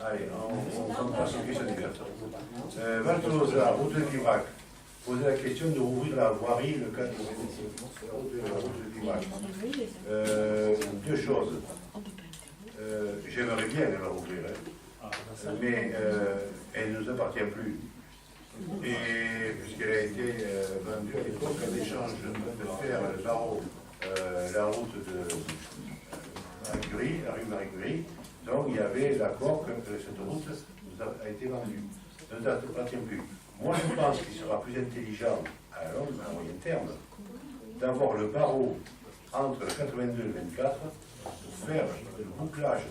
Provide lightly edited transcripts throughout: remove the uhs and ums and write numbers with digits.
Allez, on passe aux questions diverses. Valtolosa, route de Pibrac, posez la question de rouvrir la voirie le 4 la route de Pibrac. Deux choses. J'aimerais bien la rouvrir, mais elle ne nous appartient plus. Et puisqu'elle a été vendue à l'époque en échange de faire le barreau, la route de Marie Curie, la rue Marie Curie, donc il y avait l'accord que cette route nous a été vendue. Ne nous appartient plus. Moi je pense qu'il sera plus intelligent à moyen terme d'avoir le barreau entre le 82 et le 24 pour faire le bouclage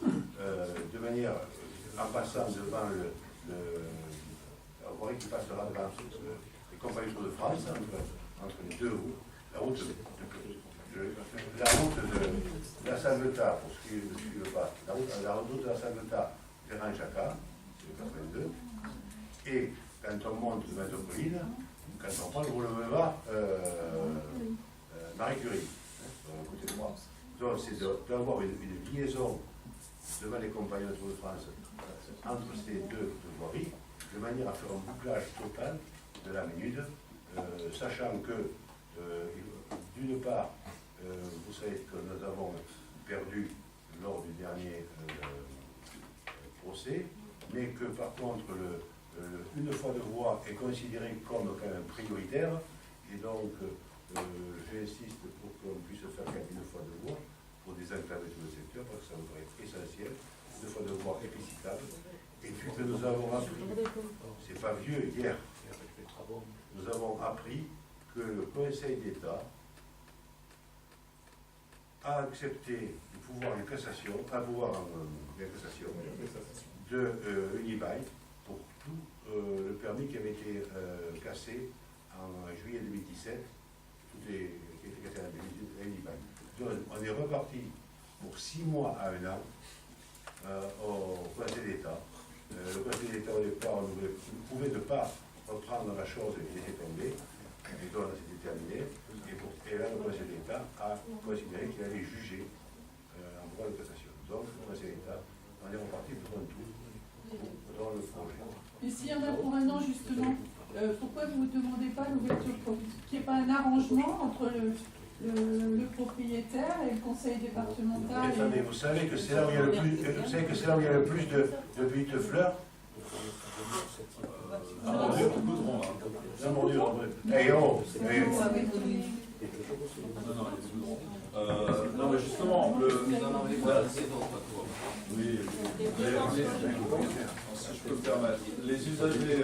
de manière en passant devant la voirie qui passera devant les compagnies de France entre les deux routes, la route de la Salvetat, pour ce qui ne suit pas, la route de la Salvetat vers Anjaca, le 82, et quand on monte de Métropoline, quand on prend le boulevard Marie Curie, à côté de moi. Donc c'est d'avoir une liaison devant les compagnies de Tour de France entre ces deux voiries, de manière à faire un bouclage total de la minute, sachant que, d'une part, vous savez que nous avons perdu lors du dernier procès, mais que par contre, une fois de voie est considérée comme quand même prioritaire, et donc j'insiste pour qu'on puisse faire quand même une fois de voie pour désenclaver tout le secteur, parce que ça me paraît essentiel, une fois de voie équitable. Et puis que nous avons appris, c'est pas vieux, hier, nous avons appris que le Conseil d'État a accepté le pouvoir de cassation, de Unibail pour tout le permis qui avait été cassé en juillet 2017, tout est cassé à Unibail. Donc on est reparti pour 6 mois à 1 an au Conseil d'État. Le Conseil d'État au départ ne pouvait pas reprendre la chose qui était tombée, et donc c'était terminé. Et là, le Conseil d'État a considéré qu'il allait juger en droit de cassation. Donc, le Conseil d'État, on est reparti devant tout, dans le projet. Et s'il y en a pour 1 an, justement, pourquoi vous ne demandez pas l'ouverture provisoire, qu'il n'y ait pas un arrangement entre le propriétaire et le conseil départemental? Mais attendez, vous savez que c'est là où il y a le plus, de buis de fleurs. La bordure, Eh oh, non, mais justement, oui, si je peux me permettre, les usagers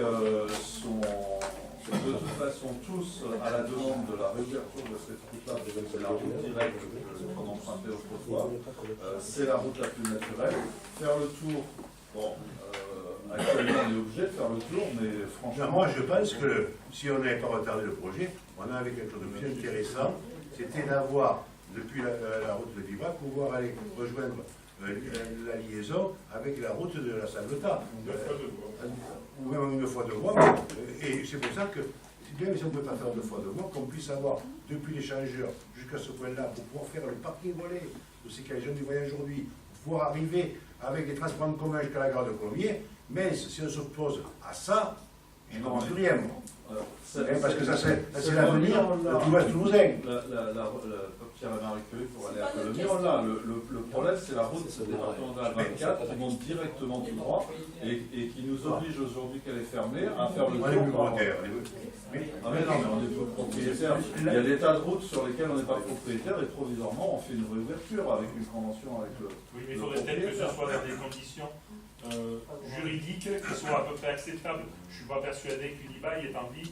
sont de toute façon tous à la demande de la réouverture de cette route-là. C'est la route directe qu'on empruntait autrefois. C'est la route la plus naturelle. Faire le tour, bon, actuellement on est obligé de faire le tour, mais franchement... Moi je pense que si on n'avait pas retardé le projet, on avait quelque chose de plus intéressant, c'était d'avoir, depuis la route de Pibrac, pouvoir aller rejoindre la liaison avec la route de la Salvetat. Ou même une fois de voie. Et c'est pour ça que, même si on ne peut pas faire 2 fois de voie, qu'on puisse avoir, depuis l'échangeur jusqu'à ce point-là, pour pouvoir faire le parking volet de ces gens du voyage aujourd'hui, pour pouvoir arriver avec les transports en commun jusqu'à la gare de Colombier, mais si on s'oppose à ça, je n'en plus rien. Parce que ça c'est l'avenir de tout l'Ouest toulousain. Pierre et Marie Curie pour aller à Colomiers, on l'a. Le problème, c'est la route départementale 24 qui monte directement tout droit et qui nous oblige aujourd'hui qu'elle est fermée à faire le tour. Ah mais non, mais on est tous propriétaires. Il y a des tas de routes sur lesquelles on n'est pas propriétaire et provisoirement on fait une réouverture avec une convention avec le. Oui, mais il faudrait peut-être que ce soit dans des conditions juridiques qui soient à peu près acceptables. Je ne suis pas persuadé qu'Unibail ait envie,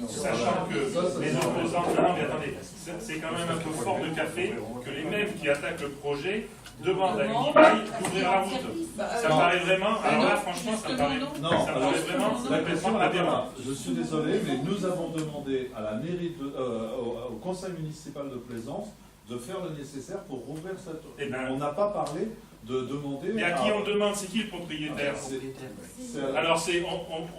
sachant que les opposants, non mais attendez, c'est quand même un peu fort de café que les mêmes qui attaquent le projet demandent à Unibail d'ouvrir la route. Ça me paraît vraiment, alors là franchement ça me paraît vraiment complètement aberrant. Je suis désolé, mais nous avons demandé à la mairie, au conseil municipal de Plaisance, de faire le nécessaire pour rouvrir cette... Eh ben, on n'a pas parlé de demander... Mais à qui on demande? C'est qui le propriétaire? Alors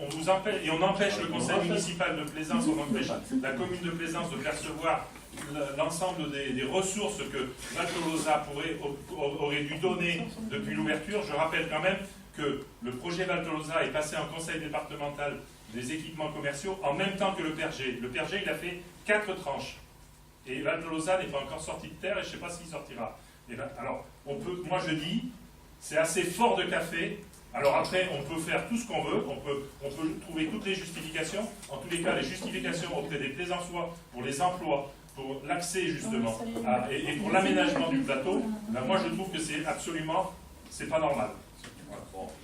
on vous empêche, et on empêche le conseil municipal de Plaisance, on empêche la commune de Plaisance de percevoir l'ensemble des ressources que Val Tolosa aurait dû donner depuis l'ouverture. Je rappelle quand même que le projet Val Tolosa est passé en conseil départemental des équipements commerciaux en même temps que le PRG. Le PRG, il a fait 4 tranches. Et Val Tolosa n'est pas encore sorti de terre et je ne sais pas s'il sortira. Et là, alors, moi je dis, c'est assez fort de café. Alors après, on peut faire tout ce qu'on veut, on peut trouver toutes les justifications. En tous les cas, les justifications auprès des Plaisançois pour les emplois, pour l'accès justement, et pour l'aménagement du plateau, ben moi je trouve que c'est absolument, c'est pas normal.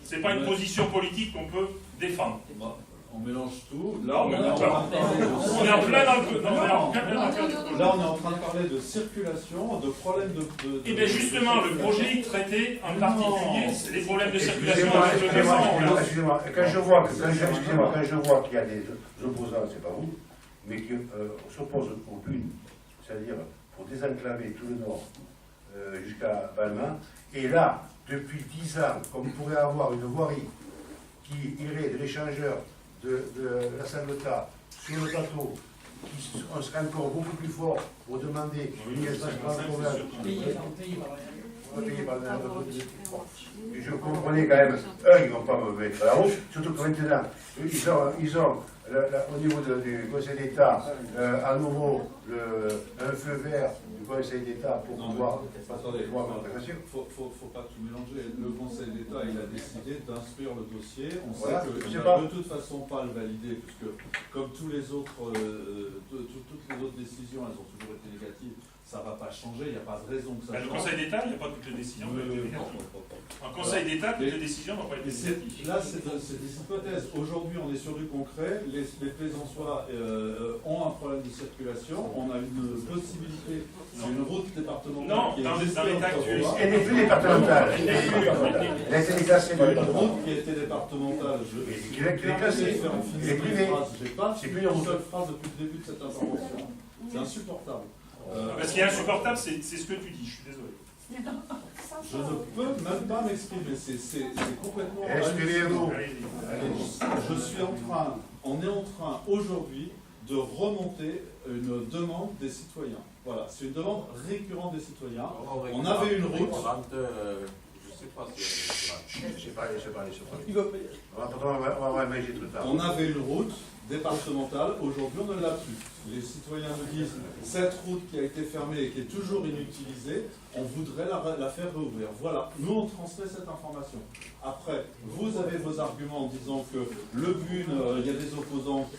C'est pas une position politique qu'on peut défendre. On mélange tout. Là, on est en plein dans le... Là, on est en train de parler de circulation, de problèmes de... Et bien justement, le projet traitait en particulier les problèmes de circulation. Excusez-moi, quand je vois qu'il y a des opposants, c'est pas vous, mais qui s'opposent aux bunes, c'est-à-dire pour désenclaver tout le nord jusqu'à Balmain, et là, depuis 10 ans, comme on pourrait avoir une voirie qui irait de l'échangeur de la Salvetat sur le plateau, on serait encore beaucoup plus fort pour demander une espace par le problème. Je comprenais quand même, ils ne vont pas me mettre à la route, surtout que maintenant, ils ont au niveau du Conseil d'État, à nouveau, un feu vert du Conseil d'État pour pouvoir... Attendez, il ne faut pas tout mélanger. Le Conseil d'État, il a décidé d'instruire le dossier. On sait qu'il ne va de toute façon pas le valider, puisque comme toutes les autres décisions, elles ont toujours été négatives. Ça ne va pas changer, il n'y a pas de raison que ça change. Le Conseil d'État, il n'y a pas toutes les décisions qui ont été négatives. En Conseil d'État, toutes les décisions n'ont pas été négatives. Là, c'est des hypothèses. Aujourd'hui, on est sur du concret. Les Plaisançois ont un problème de circulation. On a une possibilité, c'est une route départementale qui est dans l'état actuel. Elle n'est plus départementale. Elle a été déclassée. Une route qui a été départementale. Il est classé. Il est privé. Je n'ai pas fait une seule phrase depuis le début de cette intervention. C'est insupportable. Ce qui est insupportable, c'est ce que tu dis, je suis désolé. Je ne peux même pas m'exprimer, c'est complètement... Exprimez-vous. On est en train aujourd'hui de remonter une demande des citoyens. Voilà, c'est une demande récurrente des citoyens. On avait une route... On avait une route départementale, aujourd'hui on ne l'a plus. Les citoyens nous disent, cette route qui a été fermée et qui est toujours inutilisée, on voudrait la faire réouvrir. Voilà, nous on transmet cette information. Après, vous avez vos arguments en disant que le BUN, il y a des opposants,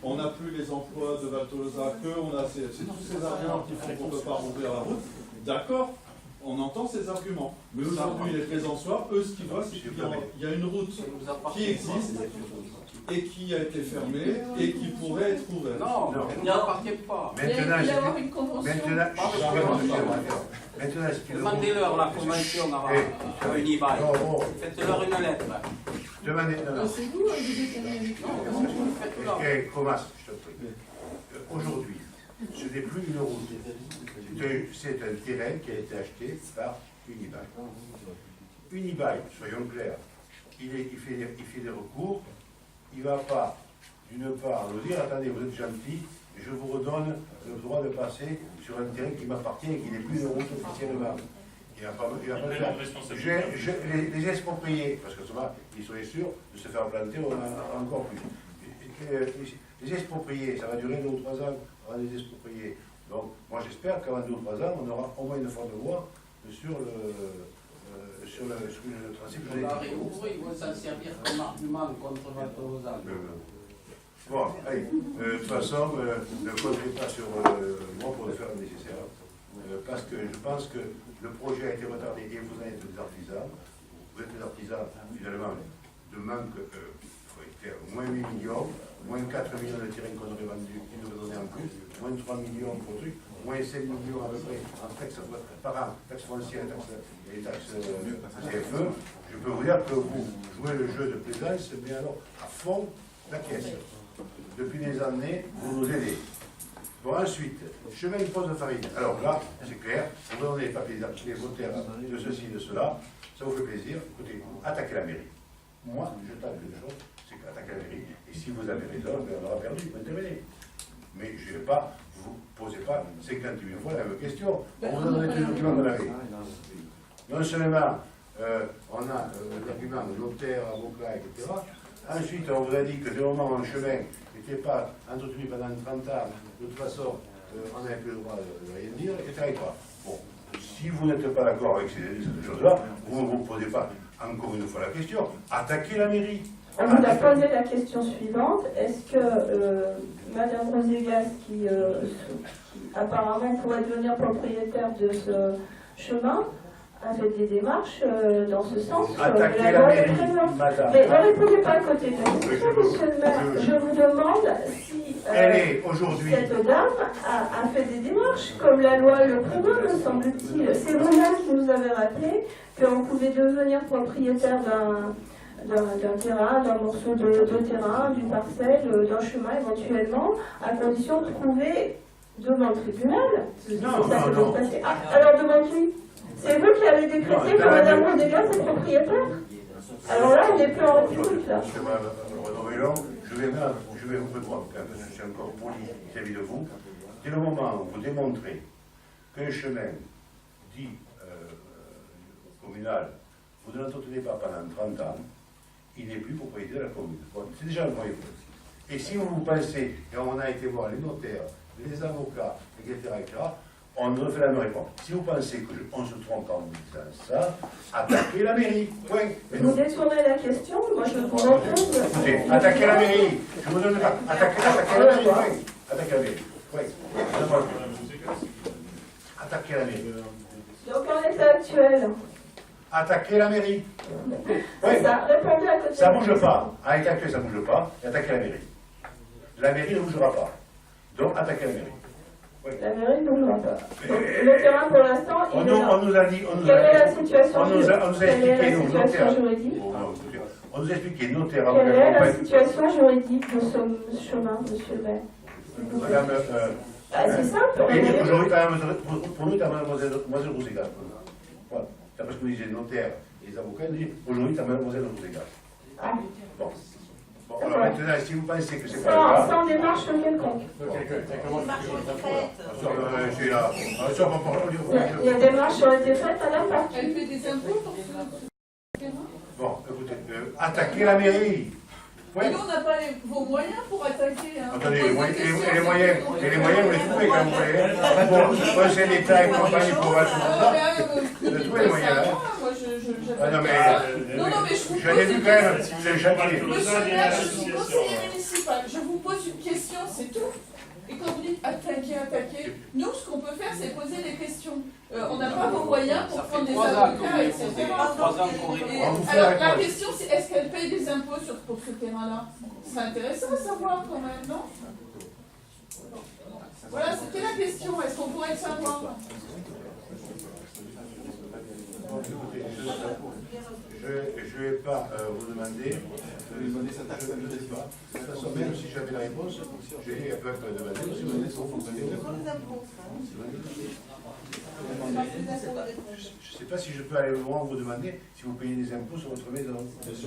qu'on n'a plus les emplois de Val Tolosa, c'est tous ces arguments qui font qu'on ne peut pas rouvrir la route. D'accord, on entend ces arguments. Mais aujourd'hui, les Plaisançois, eux, ce qu'ils voient, c'est qu'il y a une route qui existe et qui a été fermée et qui pourrait être ouverte. Non, il n'y appartient pas. Demandez-leur la convention à Unibail. Faites-leur une lettre. C'est vous, vous êtes Comas, je te prie. Aujourd'hui, ce n'est plus une route. C'est un terrain qui a été acheté par Unibail. Unibail, soyons clairs, il fait des recours. Il ne va pas, d'une part, nous dire, attendez, vous êtes gentil, je vous redonne le droit de passer sur un terrain qui m'appartient et qui n'est plus une route officiellement. Il ne va pas le faire. Les expropriés, parce que souvent, ils sont sûrs de se faire planter encore plus. Les expropriés, ça va durer 2 ou 3 ans avant les expropriés. Donc, moi j'espère qu'avant 2 ou 3 ans, on aura au moins une fois de voix sur le principe de l'éthique. Ils vont s'en servir comme argument contre Val Tolosa. Bon, allez, de toute façon, ne comptez pas sur moi pour le faire le nécessaire. Parce que je pense que le projet a été retardé et vous en êtes des artisans. Vous êtes des artisans, finalement, de manque, il faut faire moins 8 millions, moins 4 millions de terrains qu'on aurait vendus, qui nous donnaient en plus, moins 3 millions pour le truc, moins 5 millions à peu près en taxes par an, taxes foncières et taxes CFE. Je peux vous dire que vous jouez le jeu de plaisance, mais alors à fond la caisse. Depuis des années, vous nous aidez. Bon, ensuite, chemin de pose de farine. Alors là, c'est clair, on va donner les papiers d'identité volontaires de ceci, de cela, ça vous fait plaisir. Écoutez, attaquez la mairie. Moi, je tape quelque chose, c'est qu'attaquer la mairie. Et si vous avez raison, on aura perdu, vous intervenez. Mais je ne vais pas, vous posez pas 58 000 fois la même question. On vous donne tous les documents qu'on avait. Non seulement on a le document de notaire, avocat, etc. Ensuite, on vous a dit que dès le moment où le chemin n'était pas entretenu pendant 30 ans, de toute façon, on n'avait plus le droit de rien dire, etc. Bon, si vous n'êtes pas d'accord avec ces choses-là, vous ne vous posez pas encore une fois la question, attaquez la mairie. On vous a posé la question suivante, est-ce que Madame Roségas, qui apparemment pourrait devenir propriétaire de ce chemin, a fait des démarches dans ce sens? Attaquez la mairie, madame. Mais ne répondez pas à côté de la question, monsieur le maire. Je vous demande si cette dame a fait des démarches, comme la loi le prévoit, me semble-t-il. C'est vous-même qui nous avez rappelé qu'on pouvait devenir propriétaire d'un terrain, d'un morceau de terrain, d'une parcelle, d'un chemin éventuellement, à condition de trouver devant le tribunal. Non. Alors devant qui? C'est vous qui avez décrété que Mme Roségas est propriétaire? Alors là, on n'est plus en République, là. Monsieur Renaud, je vais vous répondre, parce que je suis encore poli vis-à-vis de vous. Dès le moment où vous démontrez qu'un chemin dit communal, vous ne l'entretenez pas pendant 30 ans, il n'est plus propriétaire de la commune. Bon, c'est déjà le premier point. Et si vous pensez, et on a été voir les notaires, les avocats, etc., on nous fait la même réponse. Si vous pensez qu'on se trompe en disant ça, attaquez la mairie. Point. Vous détournez la question, moi je vous propose. Écoutez, attaquez la mairie. Je vous donne pas. Attaquez la mairie. Point. Attaquez la mairie. Point. Attaquez la mairie. Donc en état actuel. Attaquez la mairie. C'est ça, répondez à côté. Ça ne bouge pas. À l'état actuel, ça ne bouge pas. Et attaquez la mairie. La mairie ne bougera pas. Donc attaquez la mairie. La mairie ne bougera pas. Donc, le terrain, pour l'instant, il est là. On nous a dit... Quelle est la situation juridique? On nous a expliqué, notaire... Quelle est la situation juridique de ce chemin, monsieur le maire? Madame... C'est simple. Aujourd'hui, pour nous, tu as mademoiselle Roségas. Voilà. D'après ce que nous disaient les notaires et les avocats, ils disent aujourd'hui, tu as mademoiselle Roségas. Bon. Bon, alors maintenant, si vous pensez que c'est pas le cas... Sans démarche quelconque. Il y a des démarches qui ont été faites à la part. Elle fait des impôts pour ce terrain? Bon, écoutez, attaquez la mairie. Mais nous, on n'a pas vos moyens pour attaquer. Hein. Attendez, les moyens, vous les trouvez quand vous voulez. Bon, moi, c'est l'État et compagnie pour voir tout ça. Vous trouvez les moyens, hein? Non, mais je l'ai vu quand même, vous avez chanté. Monsieur le maire, je suis conseiller municipal. Je vous pose une question, c'est tout. Et quand vous dites attaquer, nous, ce qu'on peut faire, c'est poser des questions. On n'a pas vos moyens pour prendre des avocats, etc. Alors, la question, c'est est-ce qu'elle paye des impôts pour ce terrain-là? C'est intéressant à savoir quand même, non? Voilà, c'était la question. Est-ce qu'on pourrait le savoir? Je ne vais pas vous demander, je ne sais pas. De toute façon, même si j'avais la réponse, je vais un peu demander, parce que vous avez je ne sais pas si je peux aller au moment où vous demandez si vous payez des impôts sur votre maison. Je pense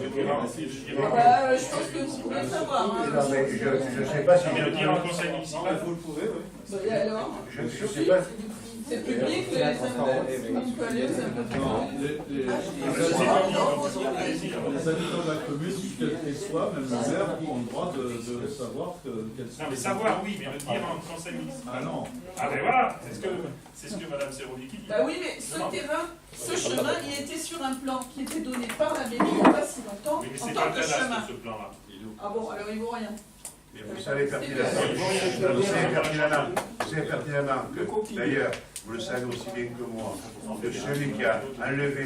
que vous pouvez savoir. Non, mais je ne sais pas si... Le dire en conseil municipal, vous le pouvez, oui. Et alors? Je ne sais pas... C'est public, les impôts. On peut aller aux impôts. Les habitants de la commune, quels qu'ils soient, même le maire, ont le droit de savoir quels sont. non, mais savoir, oui, mais le dire en conseil municipal. Ah non. Ah, ben voilà, c'est ce que Mme Seroliki dit. Bah oui, mais ce terrain, ce chemin, il était sur un plan qui était donné par la mairie il n'y a pas si longtemps, Oui, mais en c'est tant pas que cadastre, chemin. ce plan-là. Ah bon, alors il vaut rien. Mais vous savez pertinemment que, d'ailleurs, vous le savez aussi bien que moi, que celui qui a enlevé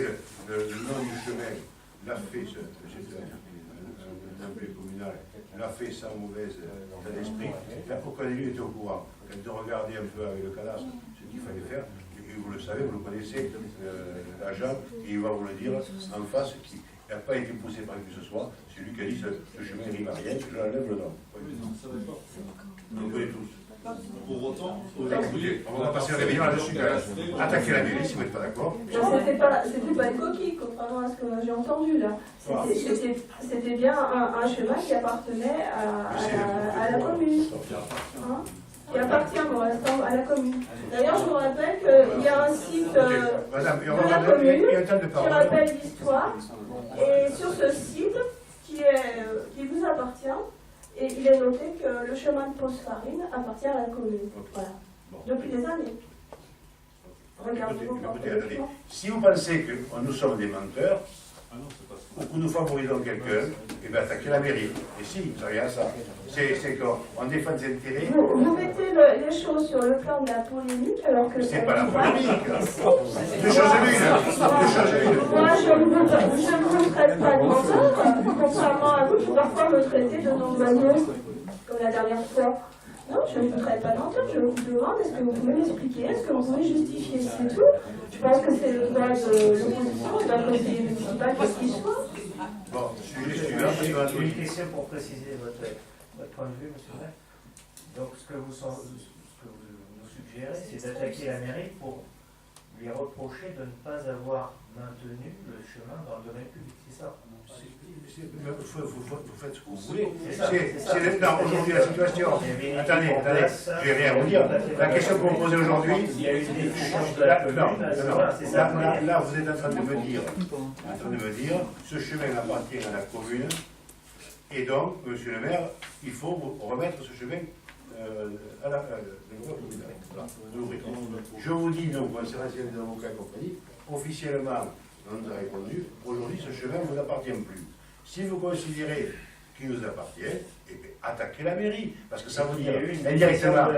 le nom du chemin l'a fait, un peu communal, l'a fait sans mauvaise état d'esprit. Aucun élu était au courant. Quand on regardait un peu avec le cadastre ce qu'il fallait faire, et vous le savez, vous le connaissez, l'agent, et il va vous le dire en face, qui n'a pas été poussé par qui que ce soit, c'est lui qui a dit ce chemin rime à rien, je l'enlève le nom. Oui, non, ça va pas. Vous le connaissez tous. Pour autant, Écoutez, on va passer la réunion là-dessus. Attaquer la mairie si vous n'êtes pas d'accord. C'était pas une coquille, contrairement à ce que j'ai entendu là. C'était bien un chemin qui appartenait à la commune. Hein, qui appartient pour l'instant à la commune. D'ailleurs, je vous rappelle qu'il y a un site de la commune qui rappelle l'histoire. Et sur ce site, qui vous appartient, et il est noté que le chemin de Pose-Farine appartient à la commune. Voilà. Depuis des années. Regardez vos propres documents. Si vous pensez que nous sommes des menteurs, ou que nous favorisons quelqu'un, et bien attaquez la mairie. Et si, vous savez à ça. C'est qu'on défend des intérêts. Vous mettez les choses sur le plan de la polémique alors que c'est pas la polémique. Deux choses l'une. Moi, je ne vous traite pas de menteur, contrairement à vous qui parfois me traitez de non-oiseaux, comme la dernière fois. Non, je ne vous traite pas de menteur, je vous demande est-ce que vous pouvez m'expliquer, est-ce que vous pouvez justifier, c'est tout. Je pense que c'est le droit de l'opposition et d'un conseiller municipal, quel qu'il soit. Bon, sujet suivant, J'ai une question pour préciser votre point de vue, monsieur le maire. Donc, ce que vous nous suggérez, c'est d'attaquer la mairie pour lui reprocher de ne pas avoir maintenu le chemin dans le domaine public, c'est ça? Vous faites ce que vous voulez. C'est Non, aujourd'hui la situation. Attendez, je vais rien vous dire. La question que vous posez aujourd'hui. Il y a eu des échanges de la commune. Là, vous êtes en train de me dire, ce chemin appartient à la commune, et donc, monsieur le maire, il faut remettre ce chemin à la commune. Je vous dis, donc, conservation des avocats et compagnie, officiellement, on nous a répondu, aujourd'hui, ce chemin ne vous appartient plus. Si vous considérez qu'il nous appartient, eh bien, attaquez la mairie, parce que ça vous dit indirectement.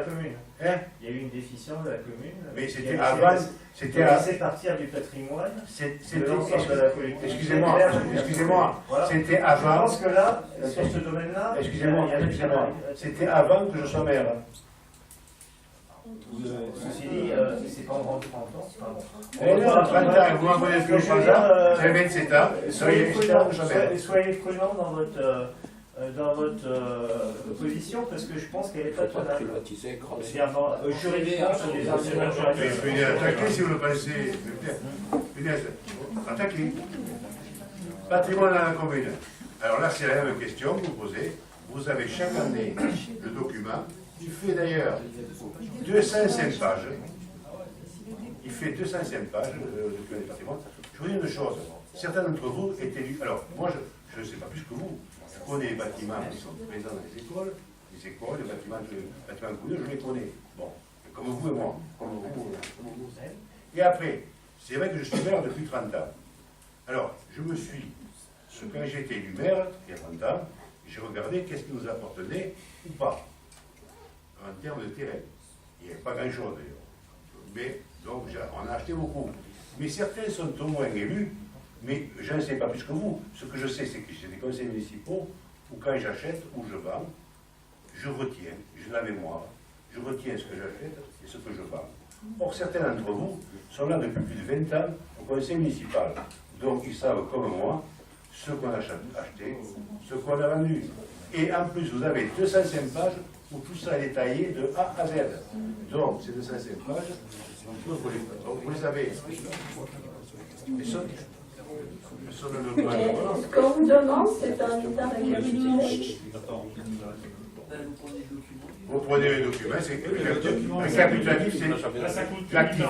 Il y a eu une décision de la commune. Mais c'était avant. C'était à partir du patrimoine. Excusez-moi. Voilà. C'était avant. Je pense que là, sur ce domaine-là, excusez-moi. C'était avant que je sois maire. Ceci dit, c'est pas en rendu 30 ans. Vous m'envoyez ce que je pense là, j'ai 27 ans, soyez prudent dans votre position, parce que je pense qu'elle est pas tenable. Juridiquement, sur des arguments juridiques. Attaquez si vous le pensez. Punaise, attaquez. Patrimoine à la commune. Alors là, c'est la même question que vous posez. Vous avez chaque année le document. Il fait d'ailleurs 205 pages. Il fait 205 pages, le document des patrimoines. Je vous dis une chose. Certains d'entre vous étaient élus. Alors, moi, je ne sais pas plus que vous. Je connais les bâtiments qui sont présents dans les écoles, les bâtiments couleurs, je les connais. Bon, comme vous et moi. Et après, c'est vrai que je suis maire depuis 30 ans. Alors, je me suis, quand j'ai été élu maire, il y a 30 ans, j'ai regardé qu'est-ce qui nous appartenait ou pas, en termes de terrain. Il n'y avait pas grand-chose d'ailleurs. Mais, donc, on a acheté beaucoup. Mais certains sont au moins élus, mais je ne sais pas plus que vous. Ce que je sais, c'est que j'ai des conseils municipaux où quand j'achète ou je vends, je retiens, j'ai la mémoire, je retiens ce que j'achète et ce que je vends. Or, certains d'entre vous sont là depuis plus de 20 ans au conseil municipal. Donc, ils savent, comme moi, ce qu'on a acheté, ce qu'on a vendu. Et en plus, vous avez 205 pages où tout ça est détaillé de A à Z. Donc, ces 205 pages, vous les avez. Ce qu'on vous demande, c'est un état récapitulé. Vous prenez les documents, c'est récapitulatif, c'est l'actif.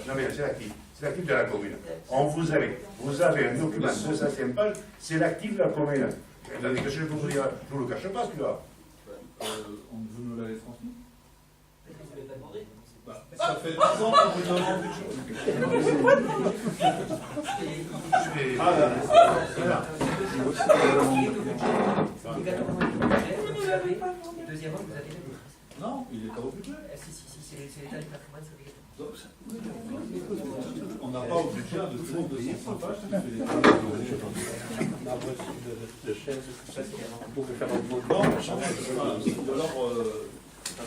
Non mais c'est l'actif. C'est l'actif de la commune. Vous avez un document de 205 pages, c'est l'actif de la commune. Attendez, que je vais vous dire, je ne vous le cache pas celui-là. Vous nous l'avez transmis? Ça fait 10 ans qu'on vous demande des choses. Deuxièmement, vous avez le... Non, il n'est pas au budget. Si, c'est l'état du patrimoine, c'est obligatoire. On n'a pas au budget de faire 200 pages.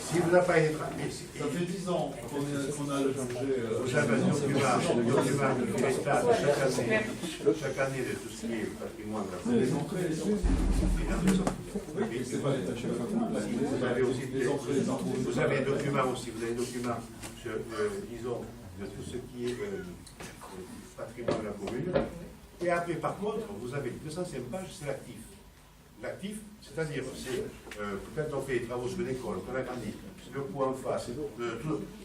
Si vous n'avez pas été Ça fait 10 ans qu'on a le budget. vous avez un document de l'État de chaque année de tout ce qui est patrimoine. Les entrées et les sorties. Oui, c'est pas l'État. Vous avez aussi les entrées et les sorties. vous avez un document aussi, vous avez un document sur, disons, de tout ce qui est patrimoine de la commune. Et après, par contre, vous avez 205 pages, c'est l'actif. L'actif, c'est-à-dire, c'est quand on fait des travaux sur l'école, qu'on agrandit, le coût en face,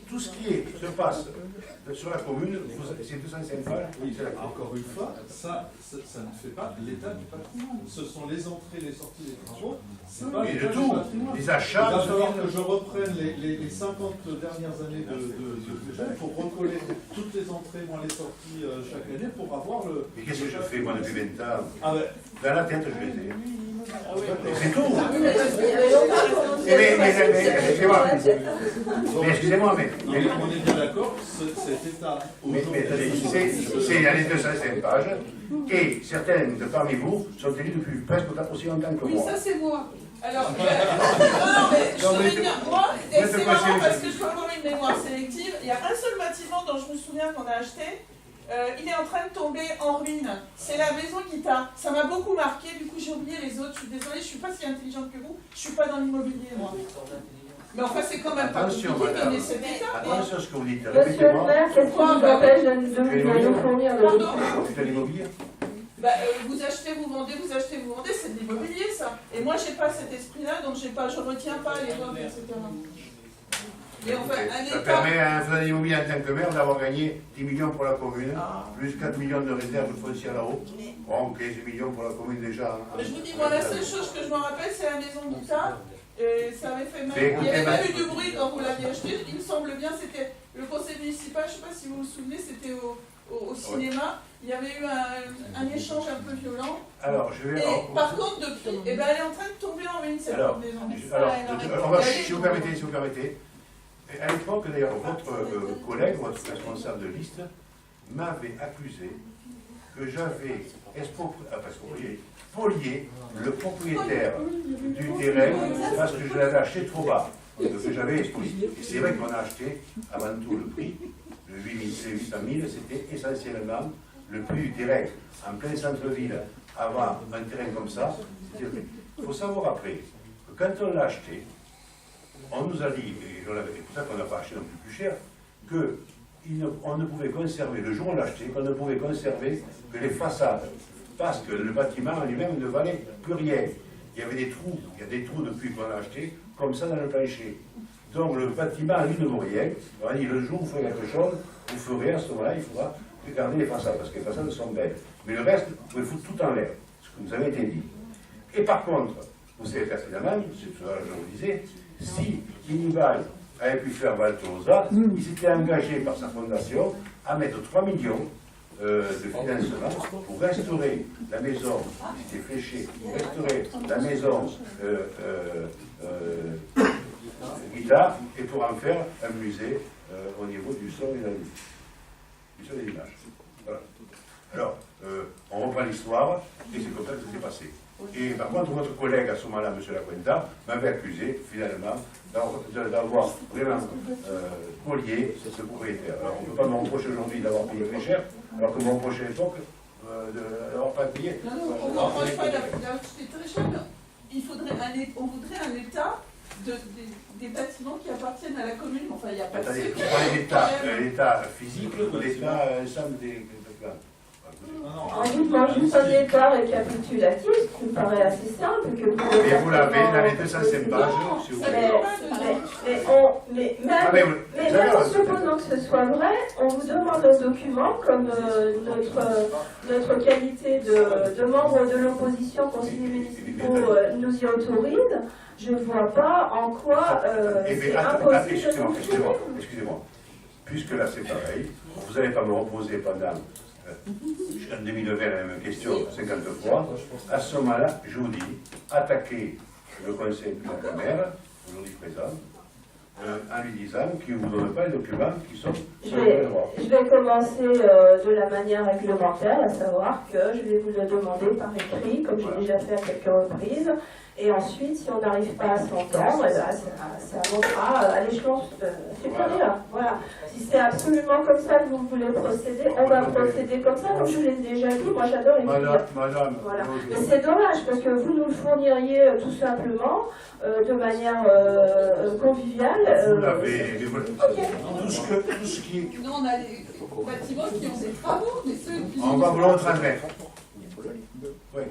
tout ce qui se passe sur la commune, c'est 205 pages, c'est l'actif. Encore une fois, ça ne fait pas l'état du patrimoine. Ce sont les entrées, les sorties des travaux. C'est pas Et de l'état du tout, patrimoine. les achats. Il va falloir que je reprenne les 50 dernières années de budget pour recoller toutes les entrées, moins les sorties chaque année pour avoir le. Mais qu'est-ce que je fais, moi, depuis 20 ans? Ah ben, Dans la tête, je les ai. Ah oui. C'est tout. Ah oui, mais parce qu'il y avait longtemps qu'on nous Mais excusez-moi, mais on est bien d'accord, cet état c'est il y a les 205 pages, et certaines de parmi vous sont élus depuis presque aussi longtemps que Oui, moi. ça c'est moi. Alors, non, mais je souviens, moi, et c'est marrant parce que je peux avoir une mémoire sélective. Il y a un seul bâtiment dont je me souviens qu'on a acheté. Il est en train de tomber en ruine. C'est la maison Guita. Ça m'a beaucoup marqué, du coup j'ai oublié les autres. Je suis désolée, je ne suis pas si intelligente que vous. Je ne suis pas dans l'immobilier, moi. Mais enfin, c'est quand même pas compliqué de donner cet état. Attention à ce que vous dites. Monsieur le Répétez-moi. maire, qu'est-ce qui vous empêche de nous fournir le Pardon. C'est de l'immobilier. Bah, vous achetez, vous vendez, c'est de l'immobilier, ça. Et moi, j'ai pas cet esprit-là, donc je retiens pas les votes, etc. Mais enfin, un Ça État... permet à un fonds immobilier en tant que maire d'avoir gagné 10 millions pour la commune, Ah. plus 4 millions de réserves foncières là-haut. Bon, 15 millions pour la commune déjà. Mais je vous dis, moi, la seule chose que je me rappelle, c'est la maison Guita. Ça avait fait mal. Mais Il y avait écoutez, même eu du bruit quand vous l'aviez acheté. Il me semble bien, c'était le conseil municipal, je ne sais pas si vous vous souvenez, c'était au cinéma. Il y avait eu un échange un peu violent. Alors, je vais. Et par contre, depuis, elle est en train de tomber en ruine, cette Alors, maison. si vous permettez, à l'époque, d'ailleurs, votre collègue, votre responsable de liste, m'avait accusé que j'avais spolié le propriétaire du terrain parce que je l'avais acheté trop bas, que j'avais spolié. Et c'est vrai qu'on a acheté, avant tout, le prix, le 800 000, c'était essentiellement le prix du terrain. En plein centre-ville, avoir un terrain comme ça, c'était le prix. Il faut savoir après que quand on l'a acheté, on nous a dit, et c'est pour ça qu'on n'a pas acheté non plus cher, qu'on ne pouvait conserver, le jour où on l'a acheté, qu'on ne pouvait conserver que les façades, parce que le bâtiment en lui-même ne valait plus rien. Il y avait des trous, il y a des trous depuis qu'on l'a acheté, comme ça dans le plancher. Donc le bâtiment en lui ne vaut rien. On a dit, le jour où vous ferez quelque chose, vous ferez, à ce moment-là, il faudra garder les façades, parce que les façades sont belles. Mais le reste, vous pouvez foutre tout en l'air, ce que vous avez été dit. Et par contre, vous savez pertinemment, c'est ce que je vous disais, si Kinibaï avait pu faire Valtosa, il s'était engagé par sa fondation à mettre 3 millions de financement pour restaurer la maison qui était fléchée, pour restaurer la maison guitare et pour en faire un musée au niveau du son et de la lumière, du son et de l'image. Voilà. Alors, on reprend l'histoire et c'est comme ça que ça s'est passé. Et par contre, votre collègue à ce moment-là, M. Lacuenta, m'avait accusé, finalement, d'avoir vraiment spolié ce propriétaire. Alors, on ne peut pas me reprocher aujourd'hui d'avoir payé très cher, alors que me reprochait à l'époque d'avoir pas payé. Non, on ne reproche pas d'acheter très cher. On voudrait un état des bâtiments qui appartiennent à la commune. Enfin, il n'y a pas de Attendez, secret. vous parlez d'état physique ou d'état ensemble des plans? Dites-moi juste un état récapitulatif, qui me paraît assez simple. Que vous Et vous l'avez dans les 205 pages, si vous voulez. Mais même supposons que ce soit vrai, on vous demande un document comme notre qualité de membre de l'opposition conseillers municipaux nous y autorise. Je ne vois pas en quoi c'est impossible de fonctionner. Excusez-moi. Puisque là c'est pareil, vous n'allez pas me reposer pendant un demi-degré la même question 50 fois. À ce moment-là, je vous dis, attaquez le conseil de la maire, aujourd'hui présent, en lui disant qu'il ne vous donne pas les documents qui sont sur le droit. Je vais commencer de la manière réglementaire, à savoir que je vais vous le demander par écrit, comme j'ai déjà fait à quelques reprises, Et ensuite, si on n'arrive pas à s'entendre, eh ben, ça montera à l'échelon supérieur. Voilà. Si c'est absolument comme ça que vous voulez procéder, on va procéder comme ça. Comme je l'ai déjà dit, moi j'adore écrire. Madame, voilà. Mais c'est dommage parce que vous nous le fourniriez tout simplement de manière conviviale. Vous l'avez. Okay. Tout ce qui. Nous, on a les bâtiments qui ont des travaux, mais ceux qui. On va vous le transmettre. Oui,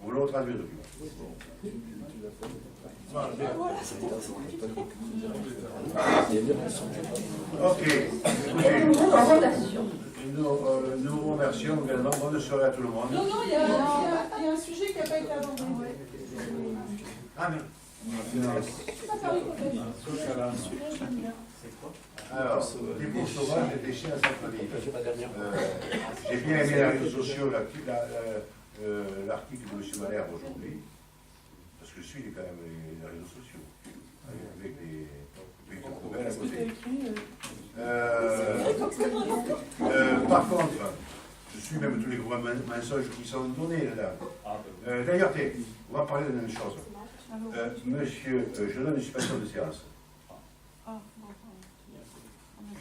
vous le transmettre. Ok. Et tout le monde en relation. Nous vous remercions également. Bonne soirée à tout le monde. Non, non, il y a un sujet qui n'a pas été abordé. Ah, mais. Alors, dépôt sauvage des déchets à Centre-Ville. J'ai bien aimé les réseaux sociaux, l'article de M. Valère aujourd'hui, parce que je suis quand même les réseaux sociaux, avec les poubelles à côté. Par contre, je suis même tous les gros mensonges qui sont donnés là. D'ailleurs, on va parler de la même chose. Monsieur, je donne une suspension de séance.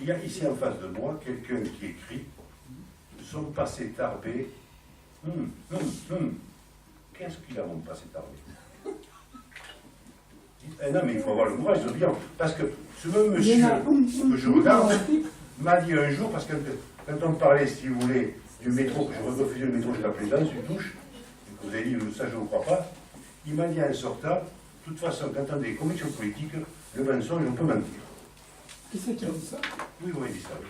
Il y a ici en face de moi quelqu'un qui écrit « Son passé tarbé. Qu'est-ce qu'il a mon passé tarbé ?» Non, mais il faut avoir le courage de bien. Parce que ce même monsieur que je regarde m'a dit un jour, parce que quand on parlait, si vous voulez, du métro, que je refusais le métro jusqu'à Plaisance, une touche, vous avez dit ça, je ne crois pas, il m'a dit en sortant, de toute façon, quand on a des convictions politiques, le mensonge, on peut mentir. Qui c'est qui a dit ça? Oui, vous m'avez dit ça, oui.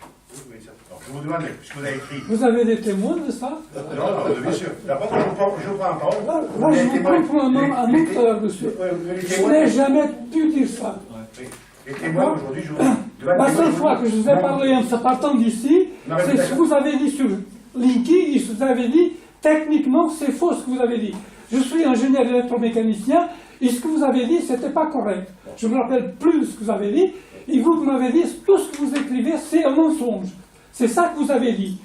Alors, je vous demande, puisque vous avez écrit. Vous avez des témoins de ça? Non, bien sûr. D'abord, je prends la parole. Là, je vous prends un autre monsieur. Je n'ai jamais pu dire ça. Les témoins, aujourd'hui, je vous dis. La seule fois que je vous ai parlé en se partant d'ici, c'est ce que vous avez dit sur Linky, et vous avez dit, techniquement, c'est faux ce que vous avez dit. Je suis ingénieur électromécanicien, et ce que vous avez dit, c'était pas correct. Je ne me rappelle plus ce que vous avez dit, et vous m'avez dit, tout ce que vous écrivez, c'est un mensonge. C'est ça que vous avez dit.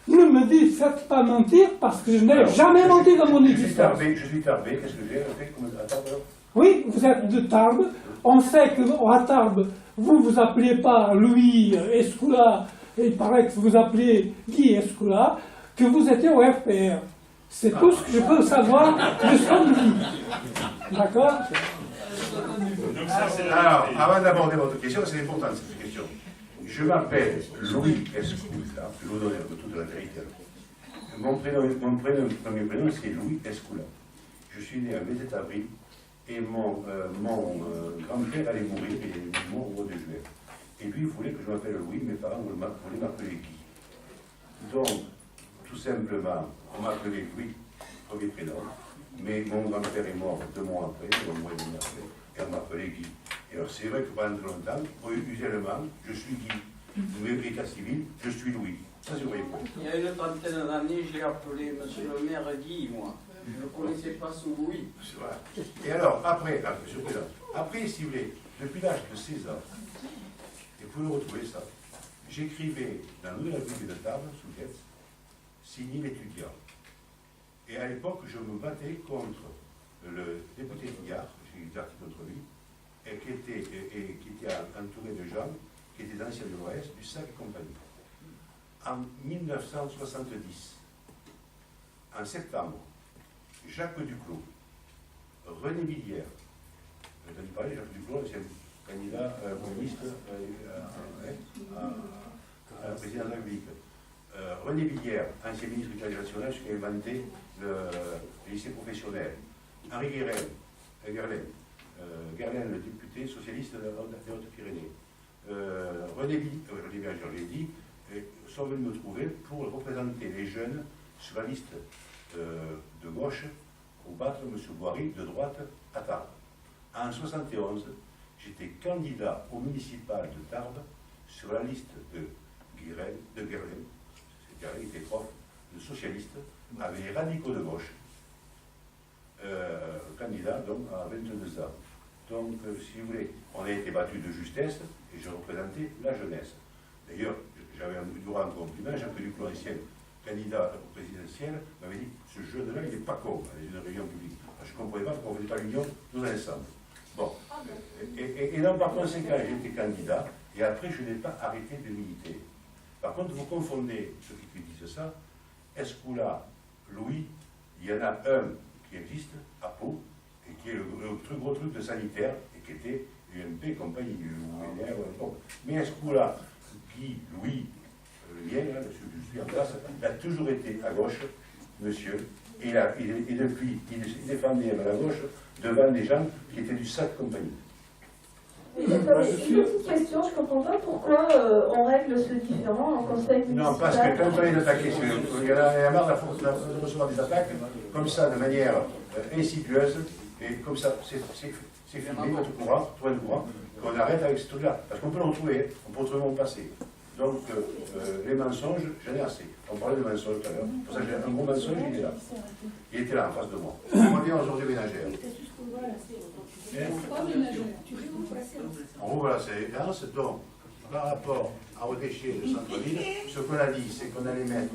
Ne me dites, faites pas mentir, parce que je n'ai jamais menti dans mon existence. Je suis Tarbé, qu'est-ce que j'ai fait comme à Tarbes? Oui, vous êtes de Tarbes. On sait qu'à Tarbes, vous vous appelez pas Louis Escoula, et il paraît que vous vous appelez Guy Escoula, que vous étiez au FPR. C'est tout ce que je peux savoir de son vie. D'accord? Alors, avant d'aborder votre question, c'est important cette question. Je m'appelle Louis Escoula, je vous donne toute la vérité. Mon premier prénom, c'est Louis Escoula. Je suis né le 27 avril et mon grand-père allait mourir, il est mort au mois de juillet. Et lui, il voulait que je m'appelle Louis, mes parents voulaient m'appeler Guy. Donc, tout simplement, on m'appelait Louis, premier prénom, mais mon grand-père est mort 2 mois après, 2 mois et demi après, et on m'appelait Guy. Et alors, c'est vrai que pendant longtemps, usuellement, je suis Guy. Mais l'état civil, je suis Louis. Ça, c'est vrai. Il y a une trentaine d'années, j'ai appelé M. le maire Guy, moi. Je ne le connaissais pas sous Louis. Et alors, après, si vous voulez, depuis l'âge de 16 ans, et vous pouvez retrouver ça, j'écrivais dans la Nouvelle République de Tarbes, sous Getz, signé l'étudiant. Et à l'époque, je me battais contre le député Guillard, j'ai eu des articles contre lui, et qui était entouré de gens qui étaient d'anciens de l'OS, du SAC et compagnie. En 1970, en septembre, Jacques Duclos, René Billière, vous avez entendu parler de Jacques Duclos, c'est un candidat communiste à la présidence de la République. René Billière, ancien ministre du Crédit national, qui a inventé le lycée professionnel. Henri Gerlen, le député socialiste des Hautes-Pyrénées. René Billière, je l'ai dit, sont venus me trouver pour représenter les jeunes sur la liste de gauche pour battre M. Boiry de droite à Tarbes. En 1971, j'étais candidat au municipal de Tarbes sur la liste de Gerlen. Gerlen était prof de socialiste avec les radicaux de gauche. Candidat donc à 22 ans. Donc, si vous voulez, on a été battu de justesse et je représentais la jeunesse. D'ailleurs, j'avais un droit en compliment, Jacques Duclos, ancien candidat présidentiel, m'avait dit ce jeune-là, il n'est pas con, dans une réunion publique. Je ne comprenais pas pourquoi on ne faisait pas l'union tous ensemble. Bon. Et donc, par conséquent, j'ai été candidat, et après, je n'ai pas arrêté de militer. Par contre, vous confondez ceux qui disent ça. Escoula, Louis, il y en a un qui existe à Pau, et qui est le gros truc de sanitaire, et qui était UMP, compagnie, UNR, bon. Mais Escoula, qui, Louis, Lien, là, je suis en place, il a toujours été à gauche, monsieur, et depuis, il défendait à la gauche devant des gens qui étaient du SAC compagnie. Une petite question, je ne comprends pas pourquoi on règle ce différent en conseil municipal. Non, parce que quand on est attaqué, il y a marre de recevoir des attaques comme ça, de manière insidieuse, et comme ça, c'est filmé, votre courant, qu'on arrête avec ce truc-là. Parce qu'on peut le retrouver, on peut retrouver mon passé. Donc, les mensonges, j'en ai assez. On parlait de mensonges tout à l'heure. Pour ça, j'ai un gros mensonge, il est là. Il était là, en face de moi. On vient aujourd'hui ménagère. On rouvre la séquence, donc, par rapport aux déchets de centre-ville, ce qu'on a dit, c'est qu'on allait mettre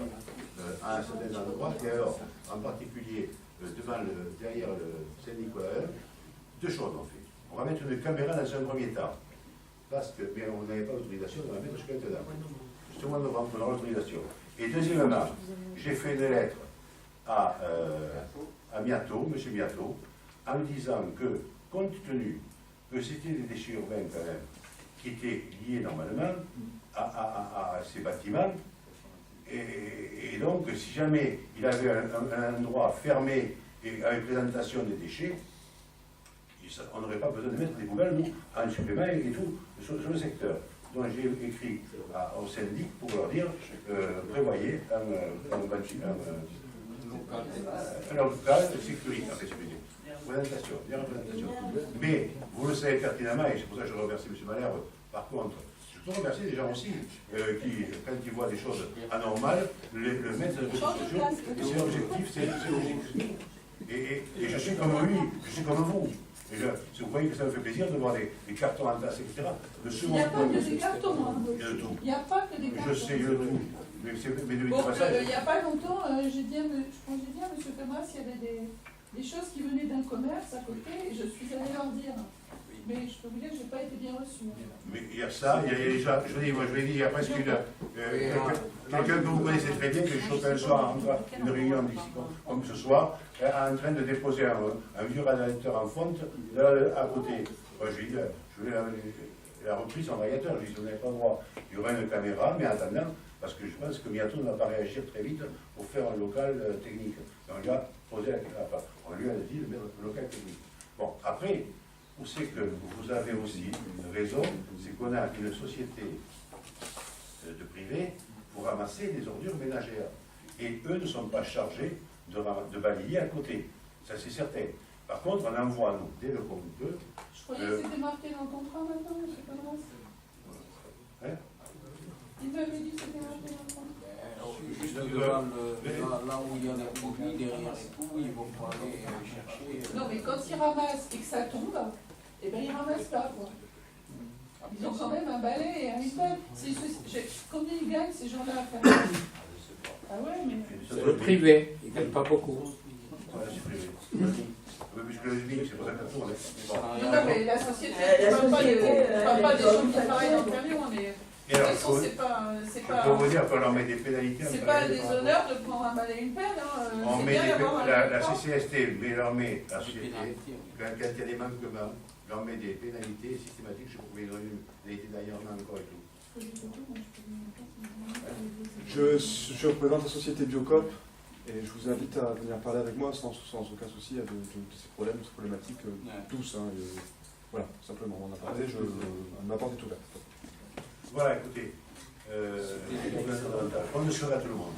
à un certain endroit, et alors, en particulier, derrière le Saint-Nicolas, deux choses, en fait. On va mettre une caméra dans un premier temps. Parce que, bien, on n'avait pas l'autorisation de la mettre jusqu'à maintenant. Juste au mois de novembre, on aura l'autorisation. Et deuxièmement, j'ai fait une lettre à Miato, M. Miato, en lui disant que, compte tenu que c'était des déchets urbains quand même, qui étaient liés normalement à ces bâtiments, et donc si jamais il avait un endroit fermé et avec présentation des déchets, on n'aurait pas besoin de mettre des poubelles, nous, en supplément et tout, sur le secteur. Donc j'ai écrit au syndic pour leur dire, prévoyez un local de sécurité, présentation, bien représentation. Mais vous le savez pertinemment, et c'est pour ça que je remercie M. Malherbe, par contre, je peux remercier des gens aussi qui, quand ils voient des choses anormales, le mettent dans la situation, et c'est l'objectif, c'est logique. Et je suis comme lui, je suis comme vous. Et si vous voyez que ça me fait plaisir de voir des cartons en tasse, etc. Il n'y a pas que des cartons, hein. Il y a de tout. Il n'y a pas que des cartons. Je sais, il y a de tout. Mais bon, il n'y a pas longtemps, j'ai dit à M. Thomas s'il y avait des choses qui venaient d'un commerce à côté, et je suis allée leur dire. Mais je peux vous dire que je n'ai pas été bien reçue. Mais il y a ça, il y a déjà, je vous dis, moi je l'ai dit, il y a presque quelqu'un que vous connaissez très bien, que je chope un soir entre une réunion d'ici, comme ce soir, en train de déposer un vieux radiateur en fonte, là, à côté. Moi, je lui dis, je voulais la reprise en radiateur, je lui dis, vous n'avez pas le droit, il y aura une caméra, mais en attendant, parce que je pense que bientôt on ne va pas réagir très vite pour faire un local technique. Donc on lui a posé on lui a dit de mettre un local technique. Bon, après, où c'est que vous avez aussi raison, c'est qu'on a une société de privé pour ramasser des ordures ménagères. Et eux ne sont pas chargés de balayer à côté. Ça, c'est certain. Par contre, on envoie, nous, dès le compte 2... Je croyais que c'était marqué dans le contrat maintenant, M. Thomas. Hein? Il m'avait dit que c'était marqué dans le contrat. Juste là où il y a les produits, derrière et tout, ils vont pas aller chercher. Non, mais quand ils ramassent et que ça tombe, eh bien ils ne ramassent pas, quoi. Ils ont quand même un balai et un iPad. Combien ils gagnent ces gens-là à faire ça? Ah ouais, mais... C'est le privé, ils ne gagnent pas beaucoup. Ouais, c'est privé. Un peu plus que le SMIC, c'est pour ça qu'elle tourne. Non, non, mais la société, je ne parle pas des gens qui travaillent dans le camion, mais... De toute façon, c'est pas... Je peux vous dire qu'on leur met des pénalités. C'est pas un déshonneur de prendre un balai et une pelle, hein. On met la CCST, mais leur met, la société, quand il y a des manquements, leur met des pénalités systématiques, je sais pas combien ils ont eu, pénalités d'ailleurs encore et tout. Je représente la société Biocop et je vous invite à venir parler avec moi sans aucun souci de ces problèmes, de ces problématiques, tous. Hein, voilà, simplement, on a parlé, ma porte est ouverte. Voilà, écoutez, on ne sera tout le monde.